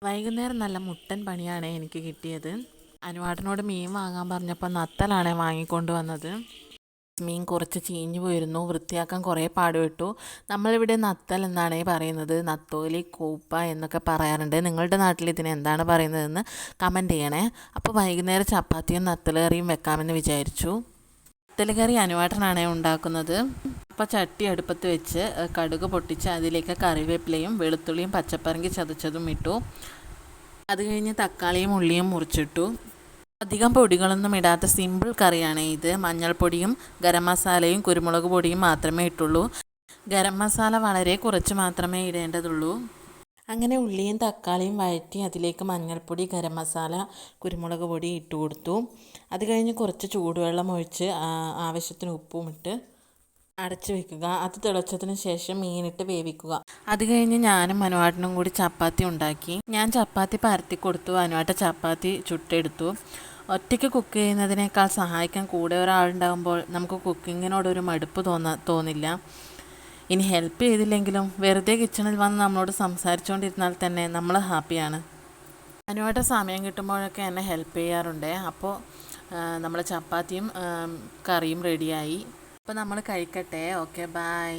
വൈകുന്നേരം നല്ല മുട്ടൻ പണിയാണ് എനിക്ക് കിട്ടിയത്. അനുവാട്ടനോട് മീൻ വാങ്ങാൻ പറഞ്ഞപ്പോൾ നത്തലാണ് വാങ്ങിക്കൊണ്ട് വന്നത്. മീൻ കുറച്ച് ചീഞ്ഞു പോയിരുന്നു, വൃത്തിയാക്കാൻ കുറേ പാടുപെട്ടു. നമ്മളിവിടെ നത്തൽ എന്നാണ് പറയുന്നത്, നത്തോലി, കൂപ്പ എന്നൊക്കെ പറയാറുണ്ട്. നിങ്ങളുടെ നാട്ടിൽ ഇതിന് എന്താണ് പറയുന്നതെന്ന് കമൻറ്റ് ചെയ്യണേ. അപ്പോൾ വൈകുന്നേരം ചപ്പാത്തിയും നത്തൽ കറിയും വെക്കാമെന്ന് വിചാരിച്ചു. നത്തൽ കറി അനുവാട്ടനാണ് ഉണ്ടാക്കുന്നത്. അപ്പോൾ ചട്ടി അടുപ്പത്ത് വെച്ച് കടുക് പൊട്ടിച്ച് അതിലേക്ക് കറിവേപ്പിലയും വെളുത്തുള്ളിയും പച്ചപ്പറങ്കി ചതച്ചതും ഇട്ടു. അത് കഴിഞ്ഞ് തക്കാളിയും ഉള്ളിയും മുറിച്ചിട്ടു. അധികം പൊടികളൊന്നും ഇടാത്ത സിമ്പിൾ കറിയാണ് ഇത്. മഞ്ഞൾപ്പൊടിയും ഗരം മസാലയും കുരുമുളക് പൊടിയും മാത്രമേ ഇട്ടുള്ളൂ. ഗരം മസാല വളരെ കുറച്ച് മാത്രമേ ഇടേണ്ടതുള്ളൂ. അങ്ങനെ ഉള്ളിയും തക്കാളിയും വഴറ്റി അതിലേക്ക് മഞ്ഞൾപ്പൊടി, ഗരം മസാല, കുരുമുളക് പൊടി ഇട്ട് കൊടുത്തു. അത് കഴിഞ്ഞ് കുറച്ച് ചൂടുവെള്ളം ഒഴിച്ച് ആവശ്യത്തിന് ഉപ്പും ഇട്ട് അടച്ചു വെക്കുക. അത് തിളച്ചതിന് ശേഷം മീനിട്ട് വേവിക്കുക. അത് കഴിഞ്ഞ് ഞാനും അനുവാട്ടനും കൂടി ചപ്പാത്തി ഉണ്ടാക്കി. ഞാൻ ചപ്പാത്തി പരത്തി കൊടുത്തു, അനുവാട്ട ചപ്പാത്തി ചുട്ടെടുത്തു. ഒറ്റയ്ക്ക് കുക്ക് ചെയ്യുന്നതിനേക്കാൾ സഹായിക്കാൻ കൂടെ ഒരാളുണ്ടാകുമ്പോൾ നമുക്ക് കുക്കിങ്ങിനോടൊരു മടുപ്പ് തോന്നില്ല. ഇനി ഹെൽപ്പ് ചെയ്തില്ലെങ്കിലും വെറുതെ കിച്ചണിൽ വന്ന് നമ്മളോട് സംസാരിച്ചുകൊണ്ടിരുന്നാൽ തന്നെ നമ്മൾ ഹാപ്പിയാണ്. അനുവാട്ട സമയം കിട്ടുമ്പോഴൊക്കെ എന്നെ ഹെൽപ്പ് ചെയ്യാറുണ്ട്. അപ്പോൾ നമ്മൾ ചപ്പാത്തിയും കറിയും റെഡിയായി. അപ്പോൾ നമ്മൾ കഴിക്കട്ടെ. Okay, by.